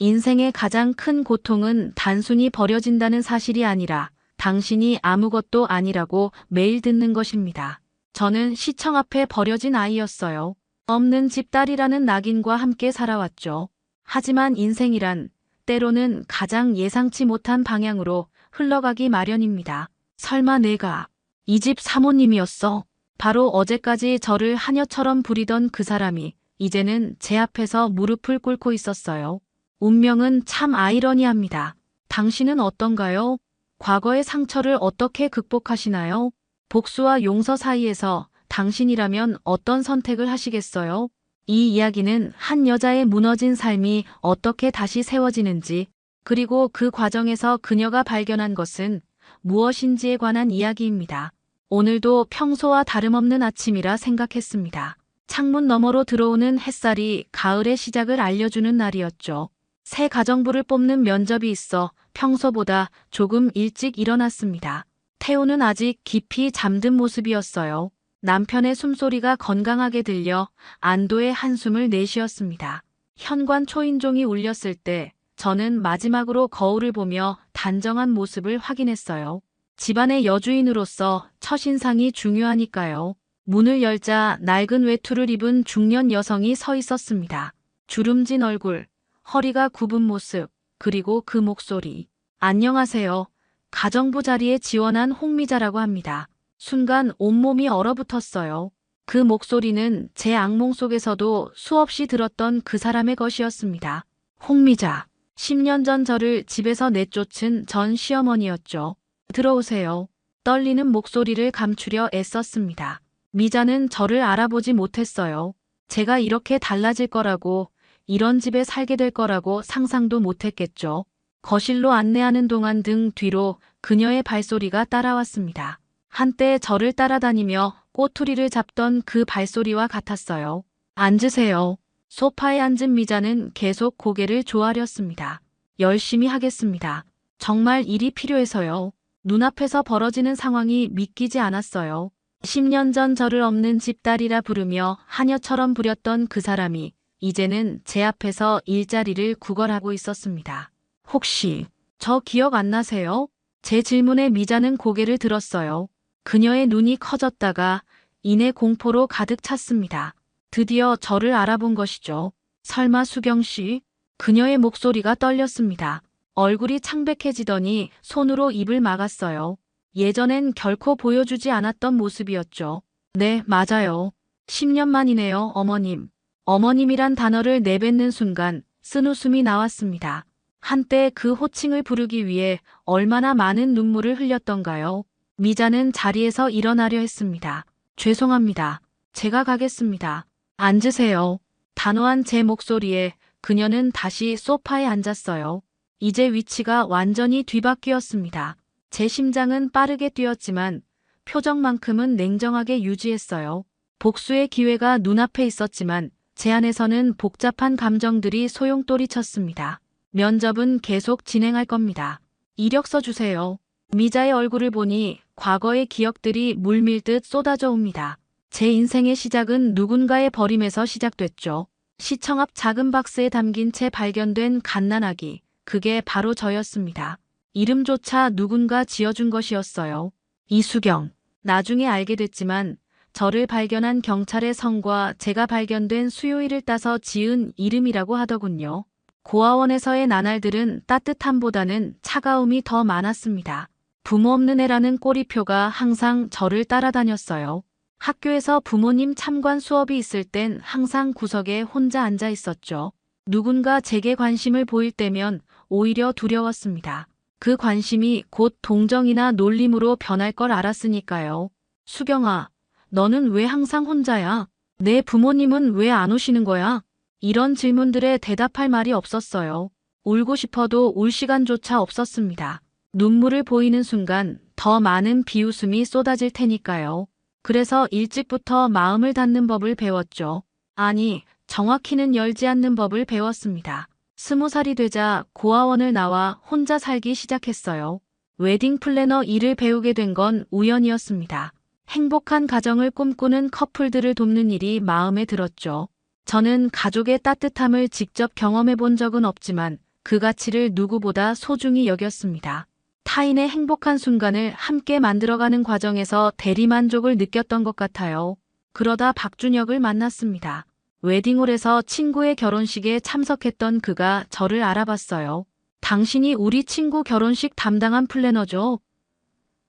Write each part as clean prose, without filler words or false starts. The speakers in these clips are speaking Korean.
인생의 가장 큰 고통은 단순히 버려진다는 사실이 아니라 당신이 아무것도 아니라고 매일 듣는 것입니다. 저는 시청 앞에 버려진 아이였어요. 없는 집 딸이라는 낙인과 함께 살아왔죠. 하지만 인생이란 때로는 가장 예상치 못한 방향으로 흘러가기 마련입니다. 설마 내가 이 집 사모님이었어? 바로 어제까지 저를 하녀처럼 부리던 그 사람이 이제는 제 앞에서 무릎을 꿇고 있었어요. 운명은 참 아이러니합니다. 당신은 어떤가요? 과거의 상처를 어떻게 극복하시나요? 복수와 용서 사이에서 당신이라면 어떤 선택을 하시겠어요? 이 이야기는 한 여자의 무너진 삶이 어떻게 다시 세워지는지, 그리고 그 과정에서 그녀가 발견한 것은 무엇인지에 관한 이야기입니다. 오늘도 평소와 다름없는 아침이라 생각했습니다. 창문 너머로 들어오는 햇살이 가을의 시작을 알려주는 날이었죠. 새 가정부를 뽑는 면접이 있어 평소보다 조금 일찍 일어났습니다. 태우는 아직 깊이 잠든 모습이었어요. 남편의 숨소리가 건강하게 들려 안도의 한숨을 내쉬었습니다. 현관 초인종이 울렸을 때 저는 마지막으로 거울을 보며 단정한 모습을 확인했어요. 집안의 여주인으로서 첫인상이 중요하니까요. 문을 열자 낡은 외투를 입은 중년 여성이 서 있었습니다. 주름진 얼굴, 허리가 굽은 모습, 그리고 그 목소리. 안녕하세요. 가정부 자리에 지원한 홍미자라고 합니다. 순간 온몸이 얼어붙었어요. 그 목소리는 제 악몽 속에서도 수없이 들었던 그 사람의 것이었습니다. 홍미자. 10년 전 저를 집에서 내쫓은 전 시어머니였죠. 들어오세요. 떨리는 목소리를 감추려 애썼습니다. 미자는 저를 알아보지 못했어요. 제가 이렇게 달라질 거라고, 이런 집에 살게 될 거라고 상상도 못했겠죠. 거실로 안내하는 동안 등 뒤로 그녀의 발소리가 따라왔습니다. 한때 저를 따라다니며 꼬투리를 잡던 그 발소리와 같았어요. 앉으세요. 소파에 앉은 미자는 계속 고개를 조아렸습니다. 열심히 하겠습니다. 정말 일이 필요해서요. 눈앞에서 벌어지는 상황이 믿기지 않았어요. 10년 전 저를 없는 집딸이라 부르며 하녀처럼 부렸던 그 사람이 이제는 제 앞에서 일자리를 구걸하고 있었습니다. 혹시 저 기억 안 나세요? 제 질문에 미자는 고개를 들었어요. 그녀의 눈이 커졌다가 이내 공포로 가득 찼습니다. 드디어 저를 알아본 것이죠. 설마 수경 씨? 그녀의 목소리가 떨렸습니다. 얼굴이 창백해지더니 손으로 입을 막았어요. 예전엔 결코 보여주지 않았던 모습이었죠. 네, 맞아요. 10년 만이네요, 어머님. 어머님이란 단어를 내뱉는 순간 쓴웃음이 나왔습니다. 한때 그 호칭을 부르기 위해 얼마나 많은 눈물을 흘렸던가요? 미자는 자리에서 일어나려 했습니다. 죄송합니다. 제가 가겠습니다. 앉으세요. 단호한 제 목소리에 그녀는 다시 소파에 앉았어요. 이제 위치가 완전히 뒤바뀌었습니다. 제 심장은 빠르게 뛰었지만 표정만큼은 냉정하게 유지했어요. 복수의 기회가 눈앞에 있었지만 제 안에서는 복잡한 감정들이 소용돌이 쳤습니다. 면접은 계속 진행할 겁니다. 이력서 주세요. 미자의 얼굴을 보니 과거의 기억들이 물밀듯 쏟아져 옵니다. 제 인생의 시작은 누군가의 버림에서 시작됐죠. 시청 앞 작은 박스에 담긴 채 발견된 갓난아기. 그게 바로 저였습니다. 이름조차 누군가 지어준 것이었어요. 이수경. 나중에 알게 됐지만 저를 발견한 경찰의 성과 제가 발견된 수요일을 따서 지은 이름이라고 하더군요. 고아원에서의 나날들은 따뜻함보다는 차가움이 더 많았습니다. 부모 없는 애라는 꼬리표가 항상 저를 따라다녔어요. 학교에서 부모님 참관 수업이 있을 땐 항상 구석에 혼자 앉아 있었죠. 누군가 제게 관심을 보일 때면 오히려 두려웠습니다. 그 관심이 곧 동정이나 놀림으로 변할 걸 알았으니까요. 수경아, 너는 왜 항상 혼자야? 내 부모님은 왜 안 오시는 거야? 이런 질문들에 대답할 말이 없었어요. 울고 싶어도 울 시간조차 없었습니다. 눈물을 보이는 순간 더 많은 비웃음이 쏟아질 테니까요. 그래서 일찍부터 마음을 닫는 법을 배웠죠. 아니, 정확히는 열지 않는 법을 배웠습니다. 20살이 되자 고아원을 나와 혼자 살기 시작했어요. 웨딩 플래너 일을 배우게 된 건 우연이었습니다. 행복한 가정을 꿈꾸는 커플들을 돕는 일이 마음에 들었죠. 저는 가족의 따뜻함을 직접 경험해 본 적은 없지만 그 가치를 누구보다 소중히 여겼습니다. 타인의 행복한 순간을 함께 만들어가는 과정에서 대리만족을 느꼈던 것 같아요. 그러다 박준혁을 만났습니다. 웨딩홀에서 친구의 결혼식에 참석했던 그가 저를 알아봤어요. 당신이 우리 친구 결혼식 담당한 플래너죠?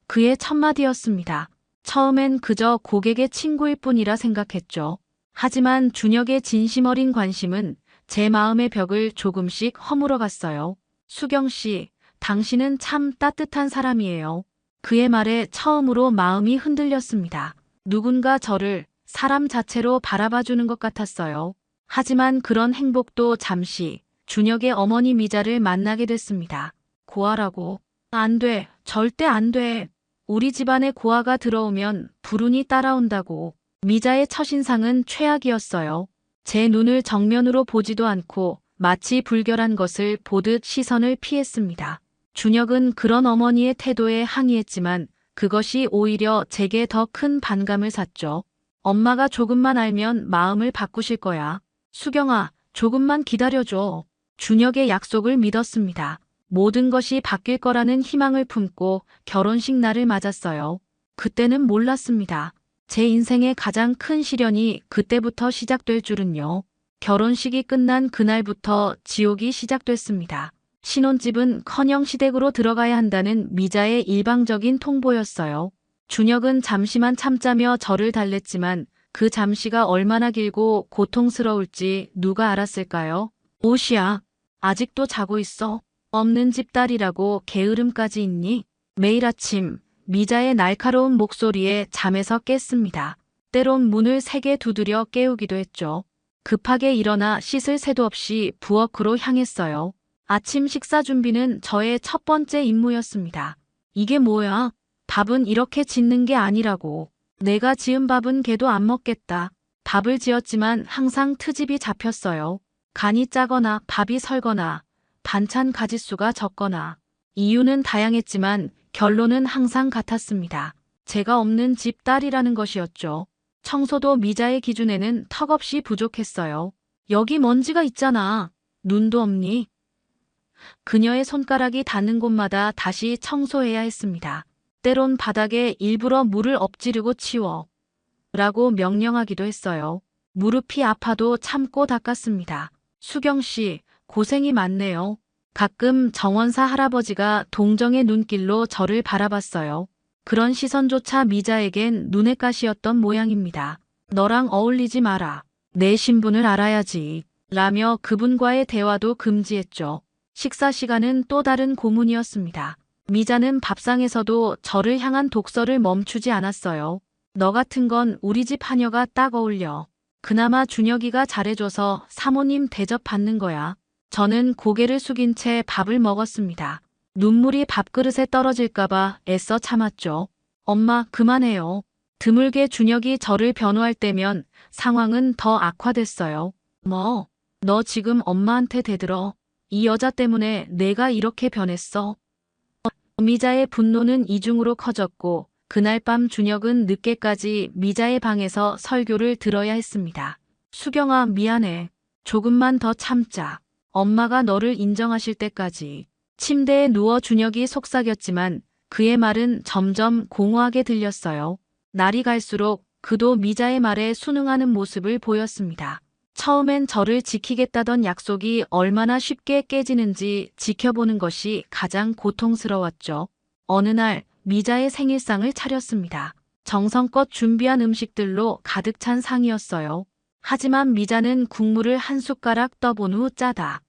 그의 첫마디였습니다. 처음엔 그저 고객의 친구일 뿐이라 생각했죠. 하지만 준혁의 진심 어린 관심은 제 마음의 벽을 조금씩 허물어 갔어요. 수경 씨, 당신은 참 따뜻한 사람이에요. 그의 말에 처음으로 마음이 흔들렸습니다. 누군가 저를 사람 자체로 바라봐주는 것 같았어요. 하지만 그런 행복도 잠시 준혁의 어머니 미자를 만나게 됐습니다. 고아라고. 안 돼, 절대 안 돼. 우리 집안에 고아가 들어오면 불운이 따라온다고. 미자의 첫인상은 최악이었어요. 제 눈을 정면으로 보지도 않고 마치 불결한 것을 보듯 시선을 피했습니다. 준혁은 그런 어머니의 태도에 항의했지만 그것이 오히려 제게 더 큰 반감을 샀죠. 엄마가 조금만 알면 마음을 바꾸실 거야. 수경아, 조금만 기다려줘. 준혁의 약속을 믿었습니다. 모든 것이 바뀔 거라는 희망을 품고 결혼식 날을 맞았어요. 그때는 몰랐습니다. 제 인생의 가장 큰 시련이 그때부터 시작될 줄은요. 결혼식이 끝난 그날부터 지옥이 시작됐습니다. 신혼집은 커녕 시댁으로 들어가야 한다는 미자의 일방적인 통보였어요. 준혁은 잠시만 참자며 저를 달랬지만 그 잠시가 얼마나 길고 고통스러울지 누가 알았을까요? 오시야, 아직도 자고 있어. 없는 집 딸이라고 게으름까지 있니? 매일 아침 미자의 날카로운 목소리에 잠에서 깼습니다. 때론 문을 세게 두드려 깨우기도 했죠. 급하게 일어나 씻을 새도 없이 부엌으로 향했어요. 아침 식사 준비는 저의 첫 번째 임무였습니다. 이게 뭐야? 밥은 이렇게 짓는 게 아니라고. 내가 지은 밥은 걔도 안 먹겠다. 밥을 지었지만 항상 트집이 잡혔어요. 간이 짜거나 밥이 설거나 반찬 가짓수가 적거나. 이유는 다양했지만 결론은 항상 같았습니다. 제가 없는 집 딸이라는 것이었죠. 청소도 미자의 기준에는 턱없이 부족했어요. 여기 먼지가 있잖아. 눈도 없니? 그녀의 손가락이 닿는 곳마다 다시 청소해야 했습니다. 때론 바닥에 일부러 물을 엎지르고 치워 라고 명령하기도 했어요. 무릎이 아파도 참고 닦았습니다. 수경 씨, 고생이 많네요. 가끔 정원사 할아버지가 동정의 눈길로 저를 바라봤어요. 그런 시선조차 미자에겐 눈엣 가시였던 모양입니다. 너랑 어울리지 마라. 내 신분을 알아야지. 라며 그분과의 대화도 금지했죠. 식사 시간은 또 다른 고문이었습니다. 미자는 밥상에서도 저를 향한 독서를 멈추지 않았어요. 너 같은 건 우리 집 하녀가 딱 어울려. 그나마 준혁이가 잘해줘서 사모님 대접 받는 거야. 저는 고개를 숙인 채 밥을 먹었습니다. 눈물이 밥그릇에 떨어질까봐 애써 참았죠. 엄마, 그만해요. 드물게 준혁이 저를 변호할 때면 상황은 더 악화됐어요. 뭐, 너 지금 엄마한테 대들어. 이 여자 때문에 내가 이렇게 변했어. 미자의 분노는 이중으로 커졌고 그날 밤 준혁은 늦게까지 미자의 방에서 설교를 들어야 했습니다. 수경아, 미안해. 조금만 더 참자. 엄마가 너를 인정하실 때까지. 침대에 누워 준혁이 속삭였지만 그의 말은 점점 공허하게 들렸어요. 날이 갈수록 그도 미자의 말에 순응하는 모습을 보였습니다. 처음엔 저를 지키겠다던 약속이 얼마나 쉽게 깨지는지 지켜보는 것이 가장 고통스러웠죠. 어느 날 미자의 생일상을 차렸습니다. 정성껏 준비한 음식들로 가득 찬 상이었어요. 하지만 미자는 국물을 한 숟가락 떠본 후 짜다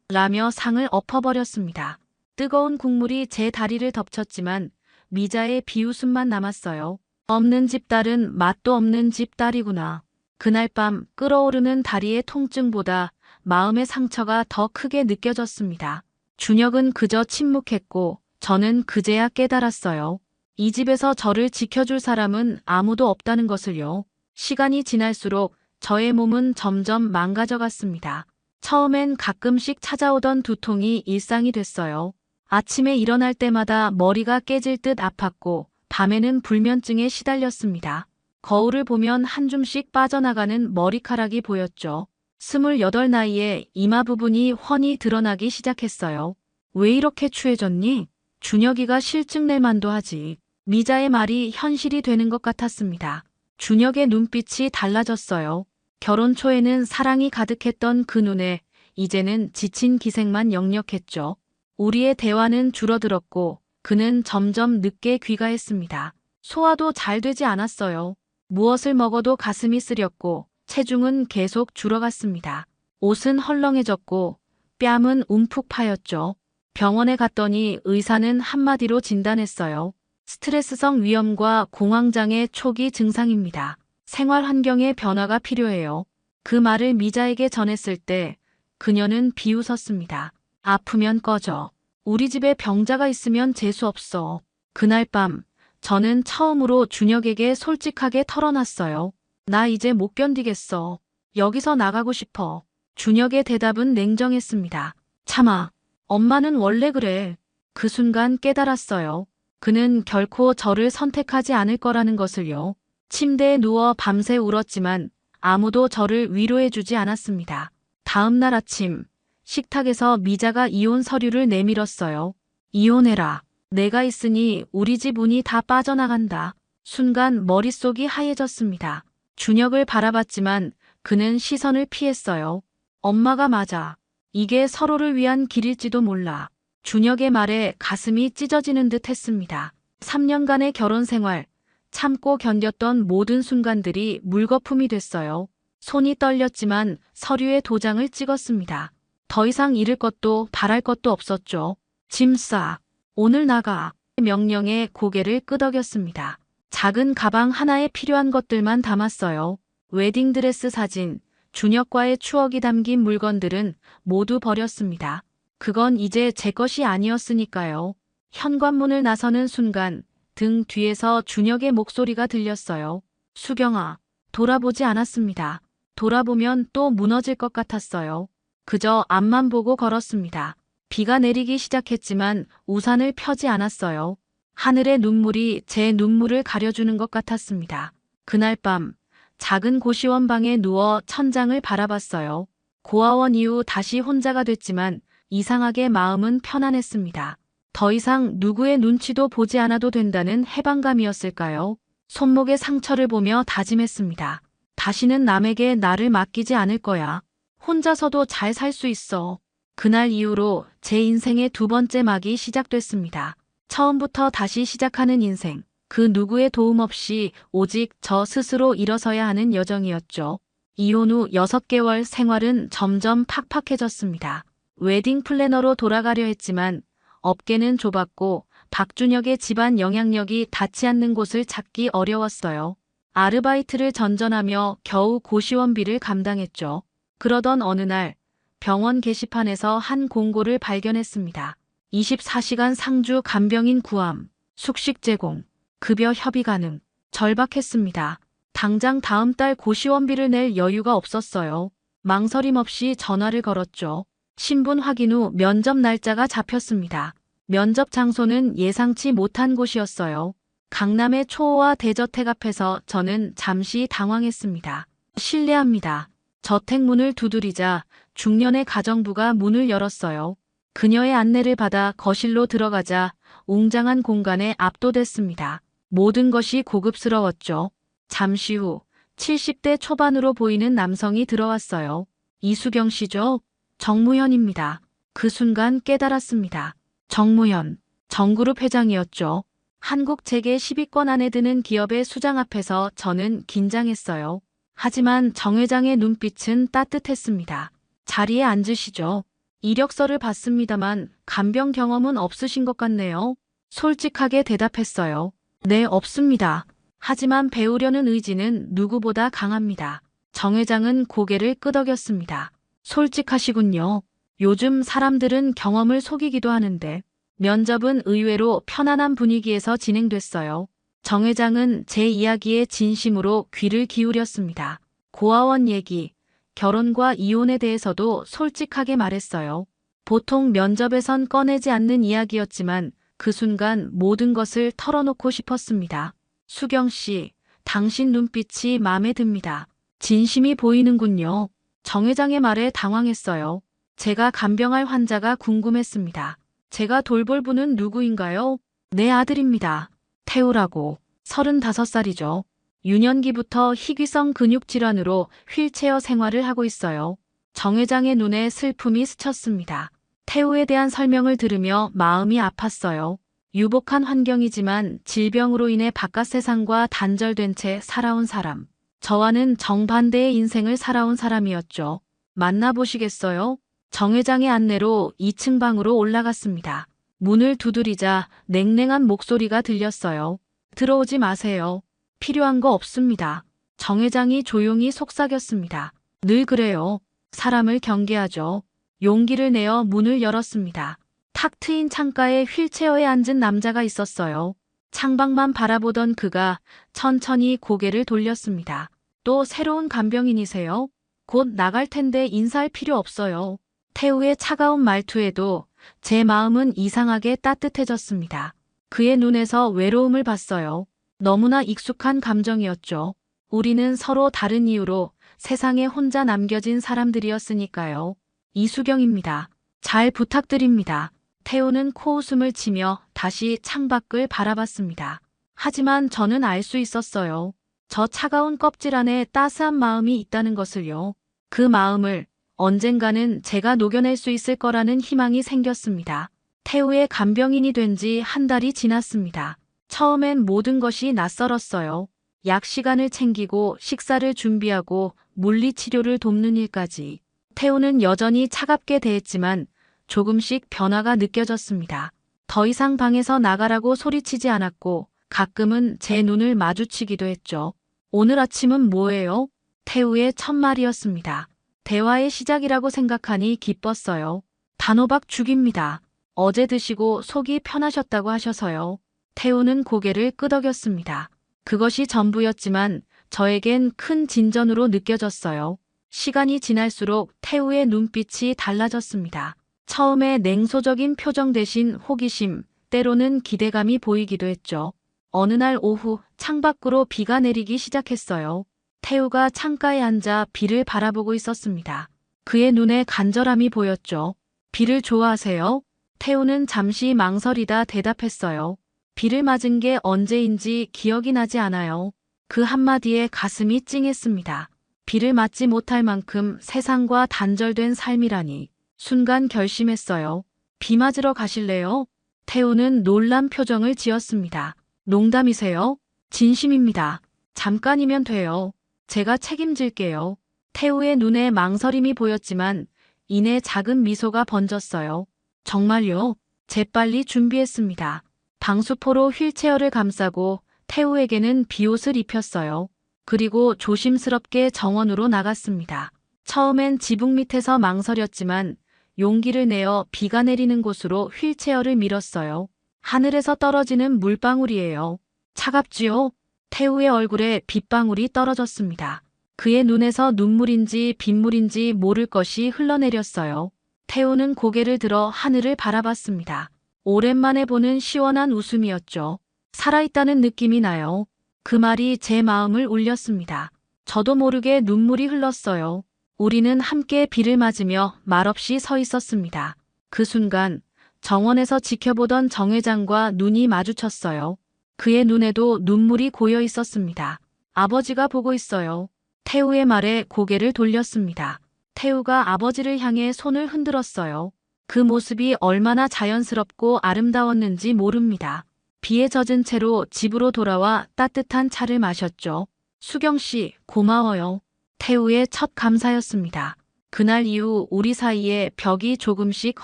라며 상을 엎어버렸습니다. 뜨거운 국물이 제 다리를 덮쳤지만 미자의 비웃음만 남았어요. 없는 집 딸은 맛도 없는 집 딸이구나. 그날 밤 끓어오르는 다리의 통증보다 마음의 상처가 더 크게 느껴졌습니다. 준혁은 그저 침묵했고 저는 그제야 깨달았어요. 이 집에서 저를 지켜줄 사람은 아무도 없다는 것을요. 시간이 지날수록 저의 몸은 점점 망가져갔습니다. 처음엔 가끔씩 찾아오던 두통이 일상이 됐어요. 아침에 일어날 때마다 머리가 깨질 듯 아팠고 밤에는 불면증에 시달렸습니다. 거울을 보면 한 줌씩 빠져나가는 머리카락이 보였죠. 28 나이에 이마 부분이 훤히 드러나기 시작했어요. 왜 이렇게 추해졌니? 준혁이가 실증 낼 만도 하지. 미자의 말이 현실이 되는 것 같았습니다. 준혁의 눈빛이 달라졌어요. 결혼 초에는 사랑이 가득했던 그 눈에 이제는 지친 기색만 역력했죠. 우리의 대화는 줄어들었고 그는 점점 늦게 귀가했습니다. 소화도 잘 되지 않았어요. 무엇을 먹어도 가슴이 쓰렸고 체중은 계속 줄어갔습니다. 옷은 헐렁해졌고 뺨은 움푹 파였죠. 병원에 갔더니 의사는 한마디로 진단했어요. 스트레스성 위염과 공황장애 초기 증상입니다. 생활 환경에 변화가 필요해요. 그 말을 미자에게 전했을 때 그녀는 비웃었습니다. 아프면 꺼져. 우리 집에 병자가 있으면 재수 없어. 그날 밤 저는 처음으로 준혁에게 솔직하게 털어놨어요. 나 이제 못 견디겠어. 여기서 나가고 싶어. 준혁의 대답은 냉정했습니다. 참아. 엄마는 원래 그래. 그 순간 깨달았어요. 그는 결코 저를 선택하지 않을 거라는 것을요. 침대에 누워 밤새 울었지만 아무도 저를 위로해주지 않았습니다. 다음 날 아침 식탁에서 미자가 이혼 서류를 내밀었어요. 이혼해라. 내가 있으니 우리 집 운이 다 빠져나간다. 순간 머릿속이 하얘졌습니다. 준혁을 바라봤지만 그는 시선을 피했어요. 엄마가 맞아. 이게 서로를 위한 길일지도 몰라. 준혁의 말에 가슴이 찢어지는 듯 했습니다. 3년간의 결혼 생활, 참고 견뎠던 모든 순간들이 물거품이 됐어요. 손이 떨렸지만 서류에 도장을 찍었습니다. 더 이상 잃을 것도 바랄 것도 없었죠. 짐 싸. 오늘 나가. 명령에 고개를 끄덕였습니다. 작은 가방 하나에 필요한 것들만 담았어요. 웨딩드레스 사진, 준혁과의 추억이 담긴 물건들은 모두 버렸습니다. 그건 이제 제 것이 아니었으니까요. 현관문을 나서는 순간 등 뒤에서 준혁의 목소리가 들렸어요. 수경아, 돌아보지 않았습니다. 돌아보면 또 무너질 것 같았어요. 그저 앞만 보고 걸었습니다. 비가 내리기 시작했지만 우산을 펴지 않았어요. 하늘의 눈물이 제 눈물을 가려주는 것 같았습니다. 그날 밤 작은 고시원 방에 누워 천장을 바라봤어요. 고아원 이후 다시 혼자가 됐지만 이상하게 마음은 편안했습니다. 더 이상 누구의 눈치도 보지 않아도 된다는 해방감이었을까요? 손목의 상처를 보며 다짐했습니다. 다시는 남에게 나를 맡기지 않을 거야. 혼자서도 잘 살 수 있어. 그날 이후로 제 인생의 두 번째 막이 시작됐습니다. 처음부터 다시 시작하는 인생. 그 누구의 도움 없이 오직 저 스스로 일어서야 하는 여정이었죠. 이혼 후 6개월 생활은 점점 팍팍해졌습니다. 웨딩 플래너로 돌아가려 했지만 업계는 좁았고 박준혁의 집안 영향력이 닿지 않는 곳을 찾기 어려웠어요. 아르바이트를 전전하며 겨우 고시원비를 감당했죠. 그러던 어느 날 병원 게시판에서 한 공고를 발견했습니다. 24시간 상주 간병인 구함, 숙식 제공, 급여 협의 가능. 절박했습니다. 당장 다음 달 고시원비를 낼 여유가 없었어요. 망설임 없이 전화를 걸었죠. 신분 확인 후 면접 날짜가 잡혔습니다. 면접 장소는 예상치 못한 곳이었어요. 강남의 초호화 대저택 앞에서 저는 잠시 당황했습니다. 실례합니다. 저택문을 두드리자 중년의 가정부가 문을 열었어요. 그녀의 안내를 받아 거실로 들어가자 웅장한 공간에 압도됐습니다. 모든 것이 고급스러웠죠. 잠시 후 70대 초반으로 보이는 남성이 들어왔어요. 이수경 씨죠? 정무현입니다. 그 순간 깨달았습니다. 정무현, 정그룹 회장이었죠. 한국 재계 10위권 안에 드는 기업의 수장 앞에서 저는 긴장했어요. 하지만 정 회장의 눈빛은 따뜻했습니다. 자리에 앉으시죠. 이력서를 봤습니다만 간병 경험은 없으신 것 같네요. 솔직하게 대답했어요. 네, 없습니다. 하지만 배우려는 의지는 누구보다 강합니다. 정 회장은 고개를 끄덕였습니다. 솔직하시군요. 요즘 사람들은 경험을 속이기도 하는데 면접은 의외로 편안한 분위기에서 진행됐어요. 정 회장은 제 이야기에 진심으로 귀를 기울였습니다. 고아원 얘기, 결혼과 이혼에 대해서도 솔직하게 말했어요. 보통 면접에선 꺼내지 않는 이야기였지만 그 순간 모든 것을 털어놓고 싶었습니다. 수경 씨, 당신 눈빛이 마음에 듭니다. 진심이 보이는군요. 정 회장의 말에 당황했어요. 제가 간병할 환자가 궁금했습니다. 제가 돌볼 분은 누구인가요? 내 아들입니다. 태우라고. 35살이죠. 유년기부터 희귀성 근육 질환으로 휠체어 생활을 하고 있어요. 정 회장의 눈에 슬픔이 스쳤습니다. 태우에 대한 설명을 들으며 마음이 아팠어요. 유복한 환경이지만 질병으로 인해 바깥 세상과 단절된 채 살아온 사람. 저와는 정반대의 인생을 살아온 사람이었죠. 만나보시겠어요? 정 회장의 안내로 2층 방으로 올라갔습니다. 문을 두드리자 냉랭한 목소리가 들렸어요. 들어오지 마세요. 필요한 거 없습니다. 정 회장이 조용히 속삭였습니다. 늘 그래요. 사람을 경계하죠. 용기를 내어 문을 열었습니다. 탁 트인 창가에 휠체어에 앉은 남자가 있었어요. 창밖만 바라보던 그가 천천히 고개를 돌렸습니다. 또 새로운 간병인이세요? 곧 나갈 텐데 인사할 필요 없어요. 태우의 차가운 말투에도 제 마음은 이상하게 따뜻해졌습니다. 그의 눈에서 외로움을 봤어요. 너무나 익숙한 감정이었죠. 우리는 서로 다른 이유로 세상에 혼자 남겨진 사람들이었으니까요. 이수경입니다. 잘 부탁드립니다. 태우는 코웃음을 치며 다시 창밖을 바라봤습니다. 하지만 저는 알 수 있었어요. 저 차가운 껍질 안에 따스한 마음이 있다는 것을요. 그 마음을 언젠가는 제가 녹여낼 수 있을 거라는 희망이 생겼습니다. 태우의 간병인이 된 지 한 달이 지났습니다. 처음엔 모든 것이 낯설었어요. 약 시간을 챙기고 식사를 준비하고 물리치료를 돕는 일까지. 태우는 여전히 차갑게 대했지만 조금씩 변화가 느껴졌습니다. 더 이상 방에서 나가라고 소리치지 않았고 가끔은 제 눈을 마주치기도 했죠. 오늘 아침은 뭐예요? 태우의 첫 말이었습니다. 대화의 시작이라고 생각하니 기뻤어요. 단호박 죽입니다. 어제 드시고 속이 편하셨다고 하셔서요. 태우는 고개를 끄덕였습니다. 그것이 전부였지만 저에겐 큰 진전으로 느껴졌어요. 시간이 지날수록 태우의 눈빛이 달라졌습니다. 처음에 냉소적인 표정 대신 호기심, 때로는 기대감이 보이기도 했죠. 어느 날 오후 창밖으로 비가 내리기 시작했어요. 태우가 창가에 앉아 비를 바라보고 있었습니다. 그의 눈에 간절함이 보였죠. 비를 좋아하세요? 태우는 잠시 망설이다 대답했어요. 비를 맞은 게 언제인지 기억이 나지 않아요. 그 한마디에 가슴이 찡했습니다. 비를 맞지 못할 만큼 세상과 단절된 삶이라니. 순간 결심했어요. 비 맞으러 가실래요? 태우는 놀란 표정을 지었습니다. 농담이세요? 진심입니다. 잠깐이면 돼요. 제가 책임질게요. 태우의 눈에 망설임이 보였지만 이내 작은 미소가 번졌어요. 정말요? 재빨리 준비했습니다. 방수포로 휠체어를 감싸고 태우에게는 비옷을 입혔어요. 그리고 조심스럽게 정원으로 나갔습니다. 처음엔 지붕 밑에서 망설였지만 용기를 내어 비가 내리는 곳으로 휠체어를 밀었어요. 하늘에서 떨어지는 물방울이에요. 차갑지요? 태우의 얼굴에 빗방울이 떨어졌습니다. 그의 눈에서 눈물인지 빗물인지 모를 것이 흘러내렸어요. 태우는 고개를 들어 하늘을 바라봤습니다. 오랜만에 보는 시원한 웃음이었죠. 살아있다는 느낌이 나요. 그 말이 제 마음을 울렸습니다. 저도 모르게 눈물이 흘렀어요. 우리는 함께 비를 맞으며 말없이 서 있었습니다. 그 순간 정원에서 지켜보던 정 회장과 눈이 마주쳤어요. 그의 눈에도 눈물이 고여 있었습니다. 아버지가 보고 있어요. 태우의 말에 고개를 돌렸습니다. 태우가 아버지를 향해 손을 흔들었어요. 그 모습이 얼마나 자연스럽고 아름다웠는지 모릅니다. 비에 젖은 채로 집으로 돌아와 따뜻한 차를 마셨죠. 수경 씨, 고마워요. 태우의 첫 감사였습니다. 그날 이후 우리 사이에 벽이 조금씩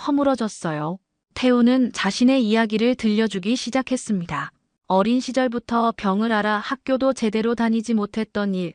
허물어졌어요. 태우는 자신의 이야기를 들려주기 시작했습니다. 어린 시절부터 병을 앓아 학교도 제대로 다니지 못했던 일,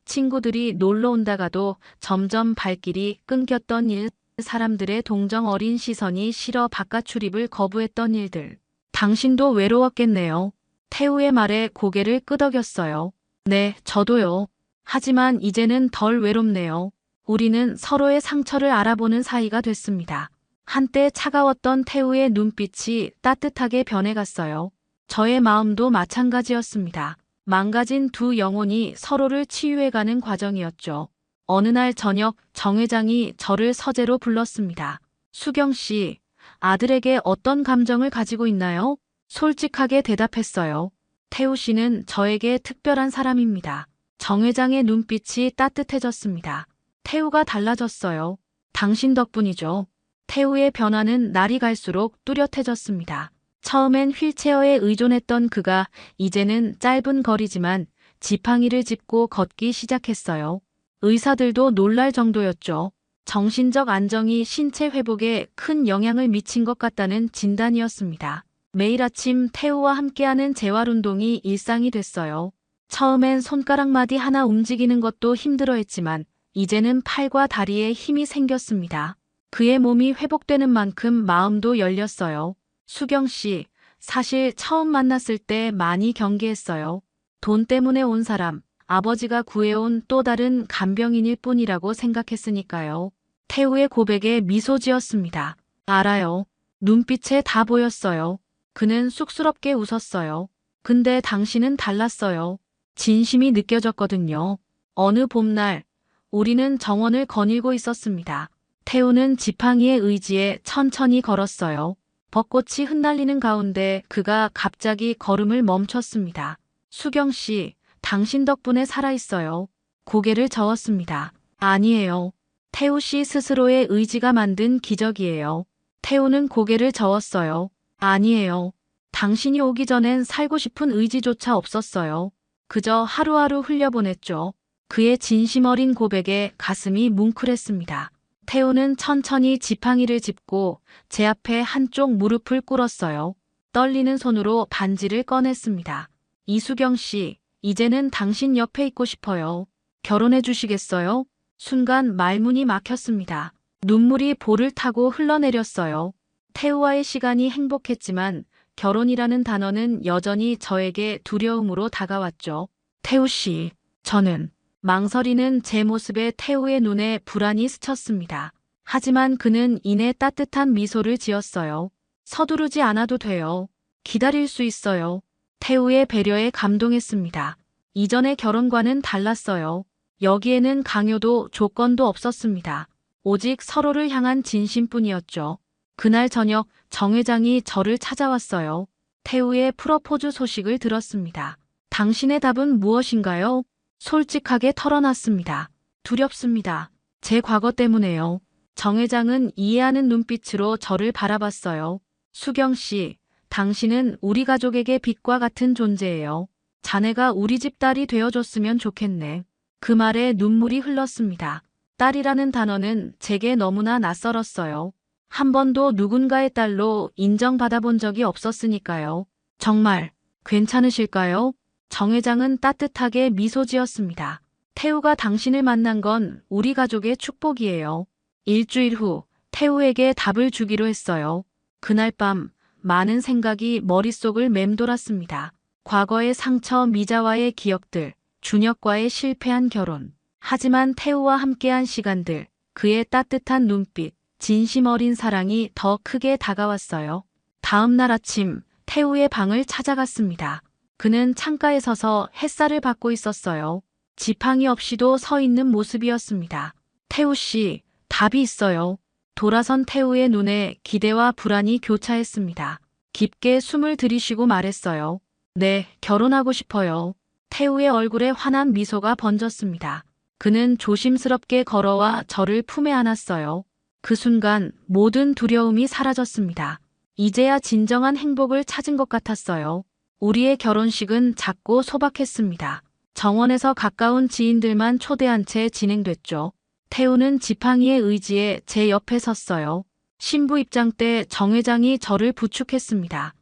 친구들이 놀러 온다가도 점점 발길이 끊겼던 일, 사람들의 동정 어린 시선이 싫어 바깥 출입을 거부했던 일들. 당신도 외로웠겠네요. 태우의 말에 고개를 끄덕였어요. 네, 저도요. 하지만 이제는 덜 외롭네요. 우리는 서로의 상처를 알아보는 사이가 됐습니다. 한때 차가웠던 태우의 눈빛이 따뜻하게 변해갔어요. 저의 마음도 마찬가지였습니다. 망가진 두 영혼이 서로를 치유해가는 과정이었죠. 어느 날 저녁 정 회장이 저를 서재로 불렀습니다. 수경 씨, 아들에게 어떤 감정을 가지고 있나요? 솔직하게 대답했어요. 태우 씨는 저에게 특별한 사람입니다. 정 회장의 눈빛이 따뜻해졌습니다. 태우가 달라졌어요. 당신 덕분이죠. 태우의 변화는 날이 갈수록 뚜렷해졌습니다. 처음엔 휠체어에 의존했던 그가 이제는 짧은 거리지만 지팡이를 짚고 걷기 시작했어요. 의사들도 놀랄 정도였죠. 정신적 안정이 신체 회복에 큰 영향을 미친 것 같다는 진단이었습니다. 매일 아침 태우와 함께하는 재활운동이 일상이 됐어요. 처음엔 손가락 마디 하나 움직이는 것도 힘들어했지만 이제는 팔과 다리에 힘이 생겼습니다. 그의 몸이 회복되는 만큼 마음도 열렸어요. 수경 씨, 사실 처음 만났을 때 많이 경계했어요. 돈 때문에 온 사람, 아버지가 구해온 또 다른 간병인일 뿐이라고 생각했으니까요. 태우의 고백에 미소 지었습니다. 알아요. 눈빛에 다 보였어요. 그는 쑥스럽게 웃었어요. 근데 당신은 달랐어요. 진심이 느껴졌거든요. 어느 봄날, 우리는 정원을 거닐고 있었습니다. 태우는 지팡이의 의지에 천천히 걸었어요. 벚꽃이 흩날리는 가운데 그가 갑자기 걸음을 멈췄습니다. 수경 씨, 당신 덕분에 살아있어요. 고개를 저었습니다. 아니에요. 태우 씨 스스로의 의지가 만든 기적이에요. 태우는 고개를 저었어요. 아니에요. 당신이 오기 전엔 살고 싶은 의지조차 없었어요. 그저 하루하루 흘려보냈죠. 그의 진심 어린 고백에 가슴이 뭉클했습니다. 태우는 천천히 지팡이를 짚고 제 앞에 한쪽 무릎을 꿇었어요. 떨리는 손으로 반지를 꺼냈습니다. 이수경 씨, 이제는 당신 옆에 있고 싶어요. 결혼해 주시겠어요? 순간 말문이 막혔습니다. 눈물이 볼을 타고 흘러내렸어요. 태우와의 시간이 행복했지만 결혼이라는 단어는 여전히 저에게 두려움으로 다가왔죠. 태우 씨, 저는 망설이는 제 모습에 태우의 눈에 불안이 스쳤습니다. 하지만 그는 이내 따뜻한 미소를 지었어요. 서두르지 않아도 돼요. 기다릴 수 있어요. 태우의 배려에 감동했습니다. 이전의 결혼과는 달랐어요. 여기에는 강요도 조건도 없었습니다. 오직 서로를 향한 진심뿐이었죠. 그날 저녁 정 회장이 저를 찾아왔어요. 태우의 프러포즈 소식을 들었습니다. 당신의 답은 무엇인가요? 솔직하게 털어놨습니다. 두렵습니다. 제 과거 때문에요. 정 회장은 이해하는 눈빛으로 저를 바라봤어요. 수경 씨, 당신은 우리 가족에게 빛과 같은 존재예요. 자네가 우리 집 딸이 되어줬으면 좋겠네. 그 말에 눈물이 흘렀습니다. 딸이라는 단어는 제게 너무나 낯설었어요. 한 번도 누군가의 딸로 인정받아본 적이 없었으니까요. 정말 괜찮으실까요? 정 회장은 따뜻하게 미소 지었습니다. 태우가 당신을 만난 건 우리 가족의 축복이에요. 일주일 후 태우에게 답을 주기로 했어요. 그날 밤 많은 생각이 머릿속을 맴돌았습니다. 과거의 상처, 미자와의 기억들, 준혁과의 실패한 결혼. 하지만 태우와 함께한 시간들, 그의 따뜻한 눈빛, 진심 어린 사랑이 더 크게 다가왔어요. 다음 날 아침 태우의 방을 찾아갔습니다. 그는 창가에 서서 햇살을 받고 있었어요. 지팡이 없이도 서 있는 모습이었습니다. 태우 씨, 답이 있어요. 돌아선 태우의 눈에 기대와 불안이 교차했습니다. 깊게 숨을 들이쉬고 말했어요. 네, 결혼하고 싶어요. 태우의 얼굴에 환한 미소가 번졌습니다. 그는 조심스럽게 걸어와 저를 품에 안았어요. 그 순간 모든 두려움이 사라졌습니다. 이제야 진정한 행복을 찾은 것 같았어요. 우리의 결혼식은 작고 소박했습니다. 정원에서 가까운 지인들만 초대한 채 진행됐죠. 태우는 지팡이의 의지에 제 옆에 섰어요. 신부 입장 때 정 회장이 저를 부축했습니다.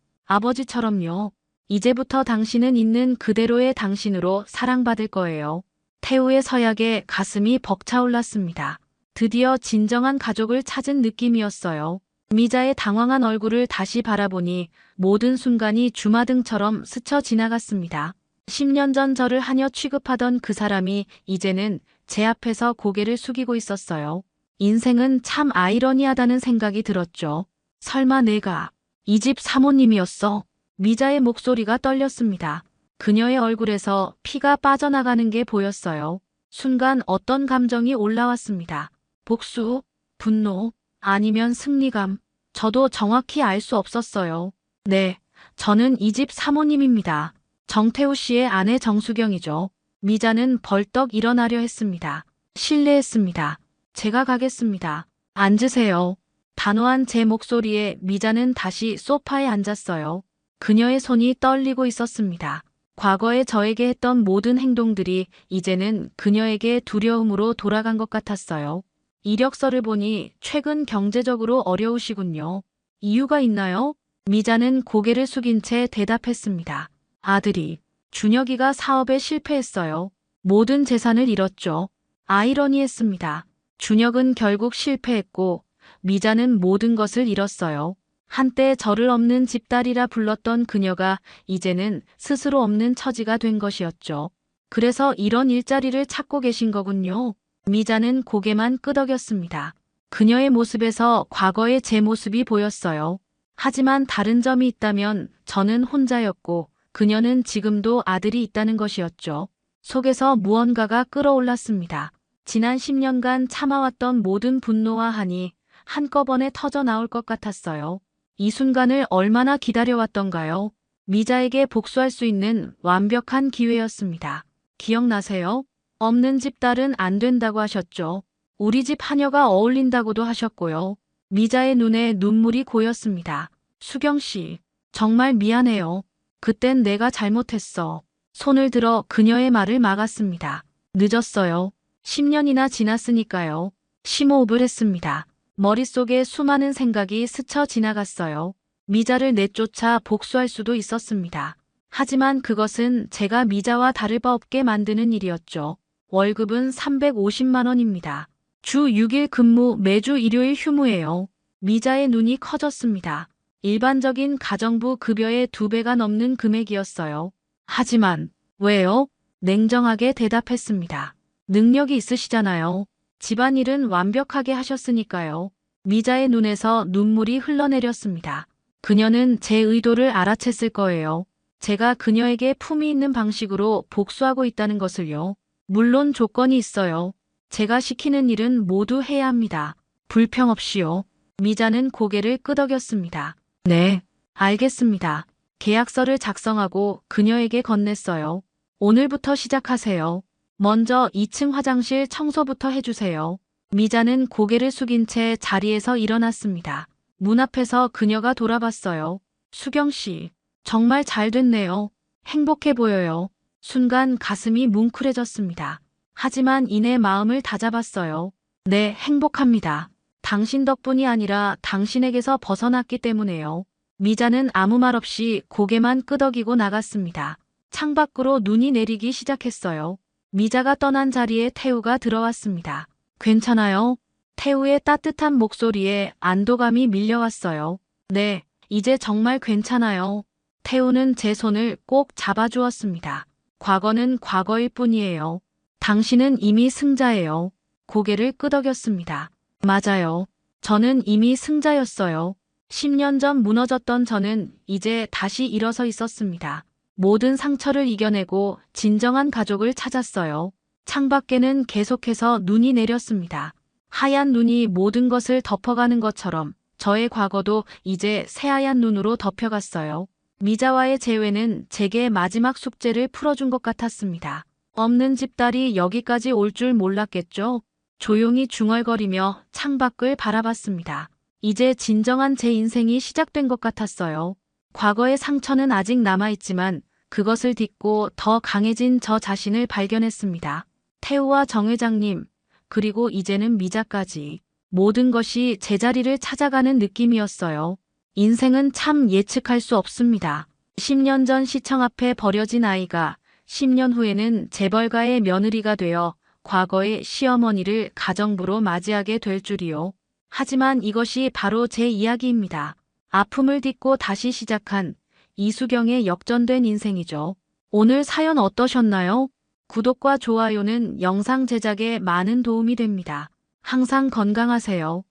아버지처럼요. 이제부터 당신은 있는 그대로의 당신으로 사랑받을 거예요. 태우의 서약에 가슴이 벅차올랐습니다. 드디어 진정한 가족을 찾은 느낌이었어요. 미자의 당황한 얼굴을 다시 바라보니 모든 순간이 주마등처럼 스쳐 지나갔습니다. 10년 전 저를 하녀 취급하던 그 사람이 이제는 제 앞에서 고개를 숙이고 있었어요. 인생은 참 아이러니하다는 생각이 들었죠. 설마 내가 이 집 사모님이었어? 미자의 목소리가 떨렸습니다. 그녀의 얼굴에서 피가 빠져나가는 게 보였어요. 순간 어떤 감정이 올라왔습니다. 복수, 분노, 아니면 승리감. 저도 정확히 알 수 없었어요. 네, 저는 이 집 사모님입니다. 정태우 씨의 아내 정수경이죠. 미자는 벌떡 일어나려 했습니다. 실례했습니다. 제가 가겠습니다. 앉으세요. 단호한 제 목소리에 미자는 다시 소파에 앉았어요. 그녀의 손이 떨리고 있었습니다. 과거에 저에게 했던 모든 행동들이 이제는 그녀에게 두려움으로 돌아간 것 같았어요. 이력서를 보니 최근 경제적으로 어려우시군요. 이유가 있나요? 미자는 고개를 숙인 채 대답했습니다. 아들이, 준혁이가 사업에 실패했어요. 모든 재산을 잃었죠. 아이러니했습니다. 준혁은 결국 실패했고 미자는 모든 것을 잃었어요. 한때 저를 없는 집딸이라 불렀던 그녀가 이제는 스스로 없는 처지가 된 것이었죠. 그래서 이런 일자리를 찾고 계신 거군요. 미자는 고개만 끄덕였습니다. 그녀의 모습에서 과거의 제 모습이 보였어요. 하지만 다른 점이 있다면 저는 혼자였고 그녀는 지금도 아들이 있다는 것이었죠. 속에서 무언가가 끌어올랐습니다. 지난 10년간 참아왔던 모든 분노와 한이 한꺼번에 터져 나올 것 같았어요. 이 순간을 얼마나 기다려왔던가요? 미자에게 복수할 수 있는 완벽한 기회였습니다. 기억나세요? 없는 집 딸은 안 된다고 하셨죠. 우리 집 하녀가 어울린다고도 하셨고요. 미자의 눈에 눈물이 고였습니다. 수경 씨, 정말 미안해요. 그땐 내가 잘못했어. 손을 들어 그녀의 말을 막았습니다. 늦었어요. 10년이나 지났으니까요. 심호흡을 했습니다. 머릿속에 수많은 생각이 스쳐 지나갔어요. 미자를 내쫓아 복수할 수도 있었습니다. 하지만 그것은 제가 미자와 다를 바 없게 만드는 일이었죠. 월급은 350만 원입니다. 주 6일 근무, 매주 일요일 휴무예요. 미자의 눈이 커졌습니다. 일반적인 가정부 급여의 2배가 넘는 금액이었어요. 하지만 왜요? 냉정하게 대답했습니다. 능력이 있으시잖아요. 집안일은 완벽하게 하셨으니까요. 미자의 눈에서 눈물이 흘러내렸습니다. 그녀는 제 의도를 알아챘을 거예요. 제가 그녀에게 품위 있는 방식으로 복수하고 있다는 것을요. 물론 조건이 있어요. 제가 시키는 일은 모두 해야 합니다. 불평 없이요. 미자는 고개를 끄덕였습니다. 네, 알겠습니다. 계약서를 작성하고 그녀에게 건넸어요. 오늘부터 시작하세요. 먼저 2층 화장실 청소부터 해주세요. 미자는 고개를 숙인 채 자리에서 일어났습니다. 문 앞에서 그녀가 돌아봤어요. 수경 씨, 정말 잘 됐네요. 행복해 보여요. 순간 가슴이 뭉클해졌습니다. 하지만 이내 마음을 다잡았어요. 네, 행복합니다. 당신 덕분이 아니라 당신에게서 벗어났기 때문에요. 미자는 아무 말 없이 고개만 끄덕이고 나갔습니다. 창밖으로 눈이 내리기 시작했어요. 미자가 떠난 자리에 태우가 들어왔습니다. 괜찮아요? 태우의 따뜻한 목소리에 안도감이 밀려왔어요. 네, 이제 정말 괜찮아요. 태우는 제 손을 꼭 잡아주었습니다. 과거는 과거일 뿐이에요. 당신은 이미 승자예요. 고개를 끄덕였습니다. 맞아요. 저는 이미 승자였어요. 10년 전 무너졌던 저는 이제 다시 일어서 있었습니다. 모든 상처를 이겨내고 진정한 가족을 찾았어요. 창밖에는 계속해서 눈이 내렸습니다. 하얀 눈이 모든 것을 덮어가는 것처럼 저의 과거도 이제 새하얀 눈으로 덮여갔어요. 미자와의 재회는 제게 마지막 숙제를 풀어준 것 같았습니다. 없는 집딸이 여기까지 올 줄 몰랐겠죠? 조용히 중얼거리며 창밖을 바라봤습니다. 이제 진정한 제 인생이 시작된 것 같았어요. 과거의 상처는 아직 남아있지만 그것을 딛고 더 강해진 저 자신을 발견했습니다. 태우와 정 회장님, 그리고 이제는 미자까지. 모든 것이 제자리를 찾아가는 느낌이었어요. 인생은 참 예측할 수 없습니다. 10년 전 시청 앞에 버려진 아이가 10년 후에는 재벌가의 며느리가 되어 과거의 시어머니를 가정부로 맞이하게 될 줄이요. 하지만 이것이 바로 제 이야기입니다. 아픔을 딛고 다시 시작한 이수경의 역전된 인생이죠. 오늘 사연 어떠셨나요? 구독과 좋아요는 영상 제작에 많은 도움이 됩니다. 항상 건강하세요.